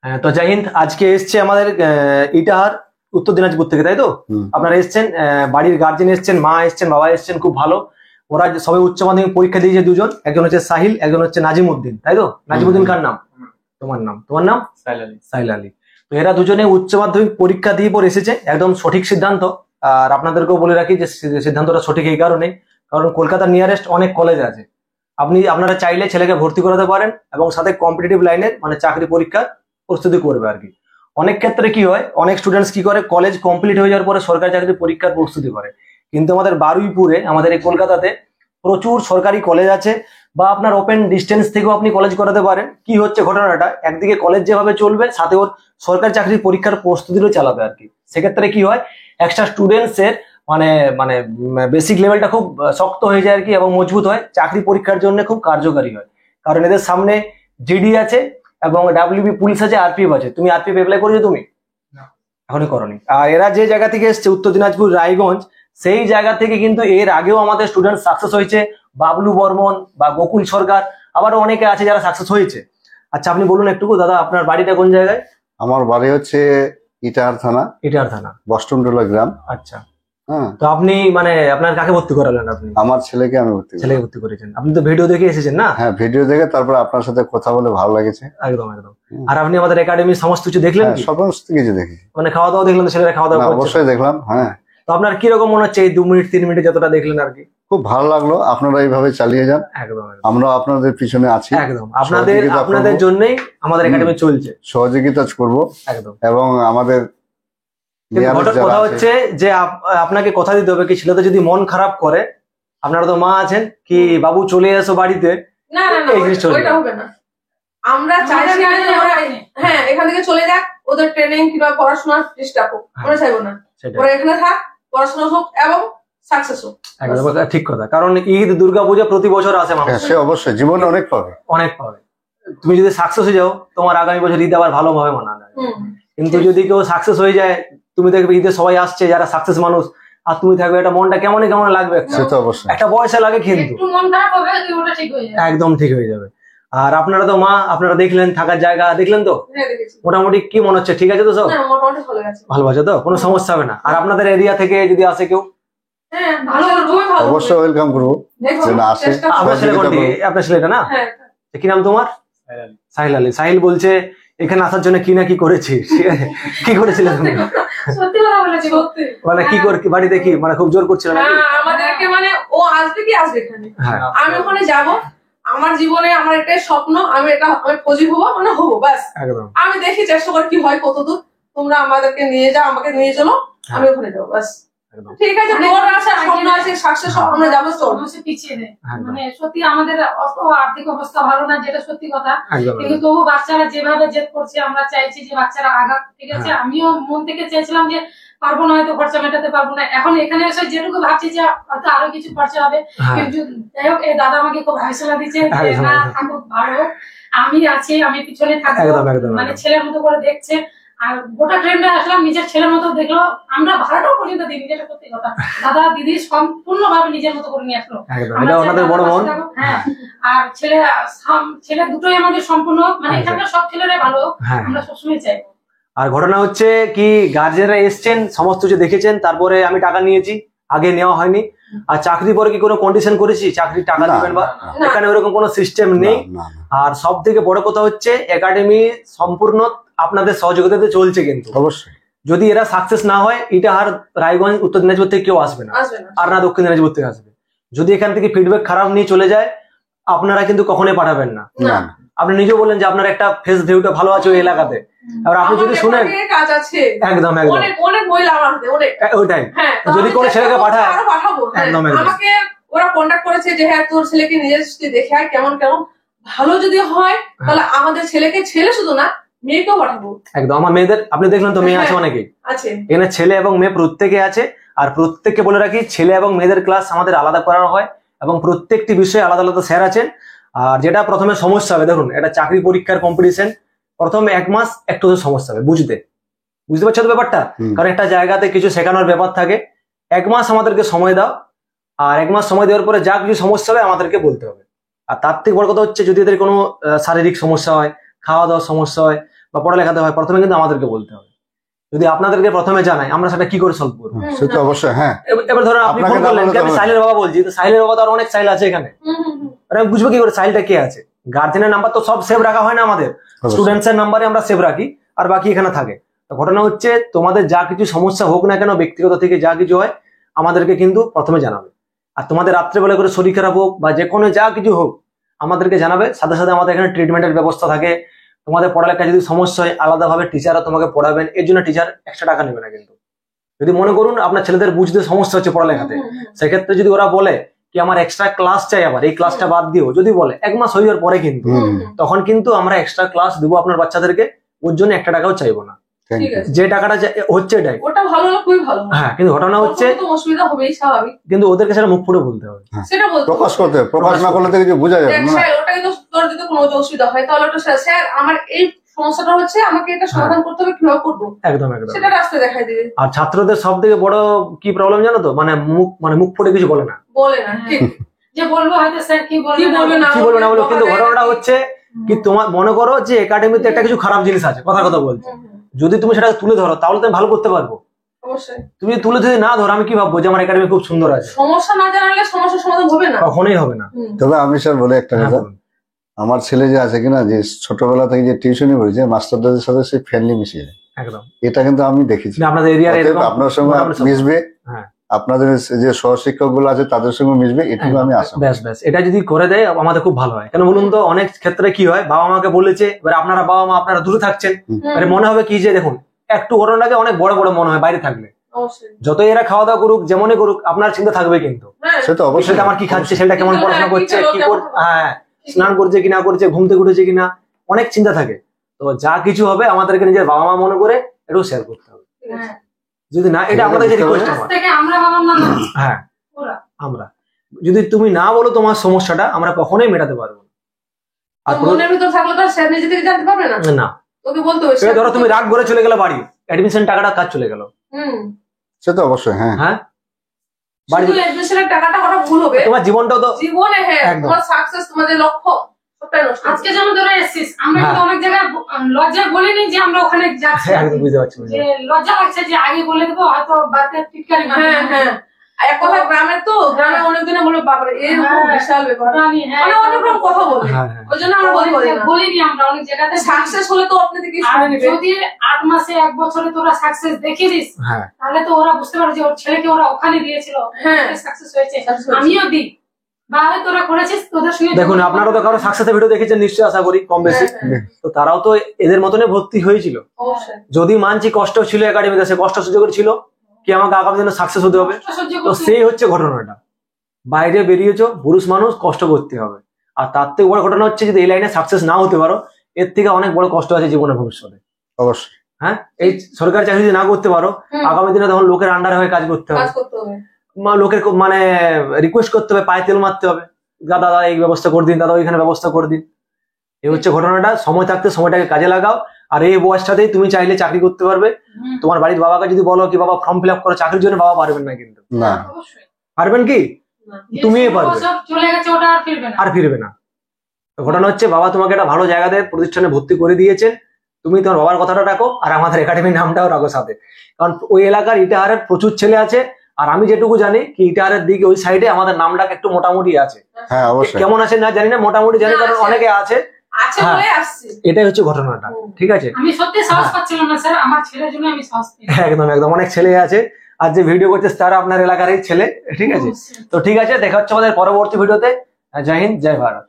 তো জয় হিন্দ। আজকে এসছে আমাদের ইটাহার উত্তর দিনাজপুর থেকে, তাই তো? আপনারা এসছেন, বাড়ির গার্জেন এসছেন, মা এসছেন, বাবা এসছেন, খুব ভালো। ওরা সবাই উচ্চ মাধ্যমিক পরীক্ষা দিয়েছে দুজন, একজন হচ্ছে সাহিল, একজন হচ্ছে নাজিমউদ্দিন, তাই তো? নাজিমউদ্দিন কার নাম? তোমার নাম। তোমার নাম? সাহিল আলী। তো এরা দুজনে উচ্চ মাধ্যমিক পরীক্ষা দিয়ে পর এসেছে, একদম সঠিক সিদ্ধান্ত। আর আপনাদেরকেও বলে রাখি যে সিদ্ধান্তটা সঠিক এই কারণে, কারণ কলকাতার নিয়ারেস্ট অনেক কলেজ আছে। আপনারা চাইলে ছেলেকে ভর্তি করাতে পারেন এবং সাথে কম্পিটিটিভ লাইনের মানে চাকরি পরীক্ষার প্রস্তুতি করবে আর কি। অনেক ক্ষেত্রে কি হয়, অনেক স্টুডেন্টস কি করে, কলেজ কমপ্লিট হয়ে যাওয়ার পরে সরকারি চাকরি পরীক্ষার প্রস্তুতি করে। কিন্তু আমাদের বারুইপুরে, আমাদের এই কলকাতাতে প্রচুর সরকারি কলেজ আছে, বা আপনার ওপেন ডিস্টেন্স থেকেও আপনি কলেজ করাতে পারেন। কি হচ্ছে ঘটনাটা, একদিকে কলেজ যেভাবে চলবে সাথে ওর সরকারি চাকরির পরীক্ষার প্রস্তুতিও চালাবে আর কি। সেক্ষেত্রে কি হয়, একটা স্টুডেন্টস এর মানে মানে বেসিক লেভেলটা খুব শক্ত হয়ে যায় আর কি, এবং মজবুত হয়, চাকরি পরীক্ষার জন্য খুব কার্যকারী হয়। কারণ এদের সামনে জিডি আছে এবং ডাব্লিউবি পুলিশ আছে, আরপিএফ আছে। তুমি আরপিএফ অ্যাপ্লাই করেছো? তুমি এখনই করনি। আর এরা যে জায়গা থেকে এসছে, উত্তর দিনাজপুর রায়গঞ্জ, সেই জায়গা থেকে কিন্তু এর আগেও আমাদের স্টুডেন্ট সাকসেস হয়েছে। বাবলু বর্মন বা গোকুল সরকার, আবারও অনেকে আছে যারা সাকসেস হয়েছে। আচ্ছা, আপনি বলুন একটু দাদা, আপনার বাড়িটা কোন জায়গায়? আমার বাড়ি হচ্ছে ইটাহার থানা। ইটাহার থানা, বষ্টমটোলা গ্রাম। আচ্ছা। তো আপনি মানে আপনার কাকে ভর্তি করালেন? আপনি? আমার ছেলেকে আমি ছেলেকে ভর্তি করেছেন। আপনি তো ভিডিও দেখে এসেছেন না? হ্যাঁ, ভিডিও দেখে তারপর আপনার সাথে কথা বলে ভালো লেগেছে। একদম একদম। আর আপনি আমাদের একাডেমির সমস্ত কিছু দেখলেন? সমস্ত কিছু দেখি। মানে খাওয়া দাওয়া দেখলেন? ছেলেরা খাওয়া দাওয়া করছে? অবশ্যই দেখলাম। হ্যাঁ। তো আপনার কিরকম মনে হচ্ছে এই 2 মিনিট 3 মিনিট যতটা দেখলেন আর কি? খুব ভালো লাগলো। আপনারা এইভাবে চালিয়ে যান। একদম। আমরা আপনাদের পিছনে আছি। একদম, আপনাদের জন্যই আমাদের একাডেমি চলছে। সহযোগিতা করব। একদম। এবং আমাদের কথা হচ্ছে যে আপনাকে কথা দিতে হবে কি, ছেলেটা যদি মন খারাপ করে, আপনারা তো মা আছেন, কি বাবু চলে এসো বাড়িতে, না না না, ওইটা হবে না। আমরা চাইছি হ্যাঁ এখান থেকে চলে যাক, ওদের ট্রেনিং কিংবা পড়াশোনার ডিস্টার্ব হোক, আমরা চাইবো না। ওরা এখানে থাক, পড়াশোনা হোক এবং সাকসেস হোক। একদম ঠিক কথা। কারণ ঈদ, দুর্গাপূজা প্রতি বছর আসে মানুষ। সে অবশ্যই জীবনে অনেক পাবে, অনেক পাবে। তুমি যদি সাকসেস হয়ে যাও, তোমার আগামী বছর ঈদ আবার ভালোভাবে মানানো যায়। কিন্তু যদি কেউ সাকসেস হয়ে যায়, তুমি দেখবে ঈদে সবাই আসছে যারা সাকসেস মানুষ, আর তুমি থাকবে, এটা মনটা কেমন কেমন লাগবে। একটা বয়সে লাগে, কিন্তু একদম ঠিক হয়ে যাবে। আর আপনারা তো মা, আপনারা দেখলেন, থাকার জায়গা দেখলেন তো? মোটামুটি কি মনে হচ্ছে, ঠিক আছে তো? সব ভালো আছে তো? কোনো সমস্যা হবে না? আর আপনাদের এরিয়া থেকে যদি আসে কেউ, অবশ্যই ওয়েলকাম করবো। আপনার ছেলেটা না? কি নাম তোমার? সাহিল আলী। সাহিল বলছে এখানে আসার জন্য কি না কি করেছি। কি করেছিলে তুমি? মানে কি করে বাড়িতে কি মানে খুব জোর করছিল নাকি? আমাদেরকে মানে ও আসবে কি আসবে এখানে, আমি ওখানে যাব। আমার জীবনে আমার এটাই স্বপ্ন, আমি ফৌজি হবো, মানে হবো ব্যাস। আমি দেখি চেষ্টা করি কি হয়, কতদূর তোমরা আমাদেরকে নিয়ে যাও, আমাকে নিয়ে চলো, আমি ওখানে যাবো ব্যাস। ঠিক আছে, তোমার আছে স্বপ্ন আছে, সাকসেস আমরা যাবো, চলো পিছিয়ে নেই। মানে সত্যি আমাদের অত আর্থিক অবস্থা ভালো না, যেটা সত্যি কথা। কিন্তু তবু বাচ্চারা যেভাবে জেদ করছে, আমরা চাইছি যে বাচ্চারা আগা। ঠিক আছে, আমিও মন থেকে চেয়েছিলাম যে পারবো না, হয়তো খরচা মেটাতে পারবো না। এখন এখানে এসে যেটুকু ভাবছি যে হয়তো আরো কিছু খরচা হবে, কিন্তু যাই হোক এই দাদা আমাকে খুব হাইসলা দিচ্ছে যে না থাকুক, ভালো আমি আছি, আমি পিছনে থাকবো। মানে ছেলের মতো করে দেখছে। আর গোটা ট্রেনটা আসলাম নিজের ছেলের মতো দেখলো, আমরা ভাড়াটাও পর্যন্ত দিই, যেটা সত্যি কথা। দাদা দিদি সম্পূর্ণ ভাবে নিজের মতো করে নিয়ে আসলো। হ্যাঁ, আর ছেলে দুটোই আমাদের সম্পূর্ণ, মানে এখানকার সব ছেলেরাই ভালো, আমরা সবসময় চাই। আর ঘটনা হচ্ছে কি, গার্জেনরা এসছেন, সমস্ত কিছু দেখেছেন, তারপরে আমি টাকা নিয়েছি, আগে নেওয়া হয়নি। আর চাকরি পরে কি কোনো কন্ডিশন করেছি চাকরি টাকা দিবেন বা, এখানে ওরকম কোনো সিস্টেম নেই। আর সব থেকে বড় কথা হচ্ছে একাডেমি সম্পূর্ণ আপনাদের সহযোগিতাতে চলছে। কিন্তু অবশ্যই যদি এরা সাকসেস না হয়, ইটাহার, রায়গঞ্জ, উত্তর দিনাজপুর থেকে কেউ আসবে না, আর না দক্ষিণ দিনাজপুর থেকে আসবে। যদি এখান থেকে ফিডব্যাক খারাপ নিয়ে চলে যায়, আপনারা কিন্তু কখনোই পাঠাবেন না। আপনি নিজেও বললেন যে আপনার একটা ফেস ভিউটা ভালো আছে ওই এলাকাতে, এবার আপনি যদি শুনেন কাজ আছে একদম একদম অনেক মহিলা আমার হাতে, ওইটাই যদি কোনো ছেলেকে পাঠায় একদম আমাকে ওরা কন্টাক্ট করেছে যে হ্যাঁ তোর ছেলেকে নিজের দেখে আয়, কেমন কেমন ভালো যদি হয় তাহলে আমাদের ছেলেকে, ছেলে শুধু না মেয়েকেও পাঠাবো। একদম। আমার মেয়েদের আপনি দেখলেন তো, মেয়ে আছে অনেকেই আছে এখানে, ছেলে এবং মেয়ে প্রত্যেকে আছে। আর প্রত্যেককে বলে রাখি, ছেলে এবং মেয়েদের ক্লাস আমাদের আলাদা করানো হয় এবং প্রত্যেকটি বিষয়ে আলাদা আলাদা স্যার আছেন। আর যেটা প্রথমে সমস্যা হবে, দেখুন এটা চাকরি পরীক্ষার কম্পিটিশন, প্রথমে 1 মাস একটু সমস্যা হবে বুঝতে পারছো তো ব্যাপারটা? কারণ একটা জায়গাতে কিছু শেখানোর ব্যাপার থাকে। 1 মাস আমাদেরকে সময় দাও, আর 1 মাস সময় দেওয়ার পরে যা কিছু সমস্যা হবে আমাদেরকে বলতে হবে। আর তার থেকে বড় কথা হচ্ছে, যদি এদের কোনো শারীরিক সমস্যা হয়, খাওয়া দাওয়ার সমস্যা হয়, বা পড়ালেখাতে হয়, প্রথমে কিন্তু আমাদেরকে বলতে হবে। যদি আপনাদেরকে প্রথমে জানাই, আমরা সেটা কি করে সলভ করবো? সে তো অবশ্যই, হ্যাঁ। এবার ধরুন আপনি ফোন করলেন যে আমি সাহিলের বাবা বলছি, তো সাহিলের বাবা তো আর অনেক সাহিল আছে এখানে, আমি বুঝবো কি করে সাহিলটা কে আছে? গার্জেনের নাম্বার তো সব সেভ রাখা হয় না আমাদের, স্টুডেন্টস এর নাম্বারে আমরা সেভ রাখি, আর বাকি এখানে থাকে। তো ঘটনা হচ্ছে তোমাদের যা কিছু সমস্যা হোক না কেন, ব্যক্তিগত থেকে যা কিছু হয় আমাদেরকে কিন্তু প্রথমে জানাবে। আর তোমাদের রাত্রেবেলা করে শরীর খারাপ হোক বা যে কোনো যা কিছু হোক আমাদেরকে জানাবে, সাথে সাথে আমাদের এখানে ট্রিটমেন্টের ব্যবস্থা থাকে। তোমাদের পড়ালেখায় যদি সমস্যা হয় আলাদাভাবে টিচাররা তোমাকে পড়াবেন, এর জন্য টিচার এক্সট্রা টাকা নেবে না কিন্তু। যদি মনে করুন আপনার ছেলেদের বুঝতে সমস্যা হচ্ছে পড়ালেখাতে, সেক্ষেত্রে যদি ওরা বলে কি আমার এক্সট্রা ক্লাস চাই, আবার এই ক্লাসটা বাদ দিও, যদি বলে 1 মাস হয়ে যাওয়ার পরে কিন্তু তখন কিন্তু আমরা এক্সট্রা ক্লাস দেবো আপনার বাচ্চাদেরকে, ওর জন্য 1 টাকাও চাইবো না। যে টাকাটা হচ্ছে এটাই, ওটা ভালো হলো, খুবই ভালো। হ্যাঁ, কিন্তু ঘটনা হচ্ছে অসুবিধা হবেই, স্বাভাবিক, কিন্তু ওদেরকে সেটা মুখ ফুটে বলতে হবে, সেটা বলতে প্রকাশ করতে হবে। প্রকাশ না করলে তো কিছু বোঝা যাবে না। স্যার ওটা কিন্তু তোর যদি কোনো অসুবিধা হয় তাহলে ওটা স্যার আমার এই সমস্যাটা হচ্ছে, আমাকে এটা সমাধান করতে হবে, কিভাবে করবো একদম একদম সেটা রাস্তায় দেখাই দিবে। আর ছাত্রদের সব থেকে বড় কি প্রবলেম জানো তো, মুখ ফুটে কিছু বলে না, বলে না, ঠিক যে বলবো হয়তো স্যার কি বলবে না বলবো, কিন্তু ঘটনাটা হচ্ছে কি তোমার মনে করো যে একাডেমিতে একটা কিছু খারাপ জিনিস আছে, কথা বলছে, যদি তুমি সেটা তুলে ধরো তাহলে তুমি ভালো করতে পারবো। অবশ্যই তুমি তুলে যদি না ধরো, আমি কি ভাববো যে আমার একাডেমি খুব সুন্দর আছে? সমস্যা না জানালে সমস্যার সমাধান হবে না, কখনোই হবে না। তবে আমি স্যার বলে একটা হ্যাঁ, কথা, বলুন। আমার ছেলে যে আছে কিনা, যে ছোটবেলা থেকে যে টিউশনি করেছে মাস্টারদের সাথে সে ফ্রেন্ডলি মিশিয়ে যায়, একদম এটা কিন্তু আমি দেখেছি। আপনাদের এরিয়ার অতএব আপনার সঙ্গে মিশবে, হ্যাঁ, আপনাদের যে সহশিক্ষক গুলো আছে তাদের সঙ্গে মিশবে, এটুকু আমি আশা করি। ব্যাস এটা যদি করে দেয় আমাদের খুব ভালো হয়। কেন বলুন তো, অনেক ক্ষেত্রে কি হয়, বাবা মাকে বলেছে, এবার আপনারা বাবা মা আপনারা দূরে থাকছেন, এবারে মনে হবে কি যে দেখুন একটু ঘটনাটাকে অনেক বড় মনে হয় বাইরে থাকলে। অবশ্যই যতই এরা খাওয়া দাওয়া করুক, যেমনই করুক, আপনার চিন্তা থাকবে কিন্তু সে তো অবশ্যই, সেটা আমার কি খাচ্ছে, সেটা কেমন পড়াশোনা করছে, কি করছে, হ্যাঁ, স্নান করছে কিনা করছে, ঘুম থেকে উঠেছে কিনা, অনেক চিন্তা থাকে। তো যা কিছু হবে আমাদেরকে নিজের বাবা মা মনে করে এটাও শেয়ার করতে হবে। যদি না, এটা আমাদের যে রিকোয়েস্ট আমার, হ্যাঁ, আমরা যদি তুমি না বলো তোমার সমস্যাটা, আমরা কখনোই মেটাতে পারবো না। আর মনের ভিতর থাকলে তো স্যার নিজে থেকে জানতে পারবে না, না তোকে বলতে হবে। এবার ধরো তুমি রাগ করে চলে গেলে বাড়ি, অ্যাডমিশন টাকাটা কাজ চলে গেল, সে তো অবশ্যই, হ্যাঁ হ্যাঁ, বাড়ি অ্যাডমিশনের টাকাটা করা ভুল হবে, তোমার জীবনটাও তো জীবনে, হ্যাঁ, তোমার সাকসেস, তোমাদের লক্ষ্য সবটাই নষ্ট। আজকে যেমন ধরে এসেছিস, আমরা কিন্তু অনেক জায়গায় লজ্জায় বলিনি যে আমরা ওখানে যাচ্ছি, একদম বুঝতে পারছি, যে লজ্জা লাগছে যে আগে বলে দেবো, হয়তো বাড়িতে টিটকারি মারবে। হ্যাঁ, এক কথা গ্রামের তো, গ্রামে অনেকদিনে বলে বাবারে এরকম বিশাল ব্যাপার, মানে অনেক রকম কথা বলে, ওই জন্য আমরা বলিনি। আমরা অনেক জায়গাতে সাকসেস হলে তো আপনি থেকে শুনে নেবে। যদি 8 মাসে 1 বছরে তোরা সাকসেস দেখিয়ে দিস, তাহলে তো ওরা বুঝতে পারে যে ওর ছেলেকে ওরা ওখানে দিয়েছিল, হ্যাঁ সাকসেস হয়েছে, আমিও দিই, বা তোরা করেছিস, তোদের সঙ্গে। দেখুন আপনারা তো কারো সাকসেসের ভিডিও দেখেছেন নিশ্চয়ই, আশা করি কম বেশি, তো তারাও তো এদের মতনই ভর্তি হয়েছিল। যদি মানছি কষ্ট ছিল একাডেমিতে, সে কষ্ট সহ্য করেছিল কি আমাকে আগামী দিনে সাকসেস হতে হবে, তো সেই হচ্ছে ঘটনাটা। বাইরে বেরিয়েছো, পুরুষ মানুষ, কষ্ট করতে হবে। আর তার থেকে বড় ঘটনা হচ্ছে যদি এই লাইনে সাকসেস নাও হতে পারো, এর থেকে অনেক বড় কষ্ট আছে জীবনের ভবিষ্যতে। অবশ্যই, হ্যাঁ, এই সরকারি চাকরি যদি না করতে পারো, আগামী দিনে তখন লোকের আন্ডারে হয়ে কাজ করতে হবে, লোকের মানে রিকোয়েস্ট করতে হবে, পায়ে তেল মারতে হবে, দাদা এই ব্যবস্থা করে দিন, দাদা ওইখানে ব্যবস্থা করে দিন। এই হচ্ছে ঘটনাটা। সময় থাকতে সময়টাকে কাজে লাগাও। আর এই বয়সটাতেই তুমি চাইলে চাকরি করতে পারবে। তোমার বাড়ির বাবাকে যদি বলো কি বাবা ফর্ম ফিল আপ করো চাকরির জন্য, বাবা পারবেন না কিন্তু। না, পারবেন কি? তুমিই পারবে, চলে গেছে ওটা আর ফিরবে না। ঘটনা হচ্ছে বাবা তোমাকে একটা ভালো জায়গাতে প্রতিষ্ঠানে ভর্তি করে দিয়েছেন, তুমি তোমার বাবার কথাটা রাখো আর আমাদের একাডেমির নামটাও রাখো সাথে। কারণ ওই এলাকার ইটাহারের প্রচুর ছেলে আছে, আর আমি যেটুকু জানি কি ইটাহারের দিকে ওই সাইডে আমাদের নামটাকে একটু মোটামুটি আছে। হ্যাঁ অবশ্যই, কেমন আছে না জানি না, মোটামুটি জানি, কারণ অনেকে আছে। এটাই হচ্ছে ঘটনাটা, ঠিক আছে? আমি সত্যি সাহস পাচ্ছিলাম না স্যার, আমার ছেলের জন্য আমি সাহস পেয়েছি। একদম অনেক ছেলে আছে, আর যে ভিডিও করছে তারা আপনার এলাকারই ছেলে, ঠিক আছে? তো ঠিক আছে, দেখা হচ্ছে আমাদের পরবর্তী ভিডিওতে। জয় হিন্দ, জয় ভারত।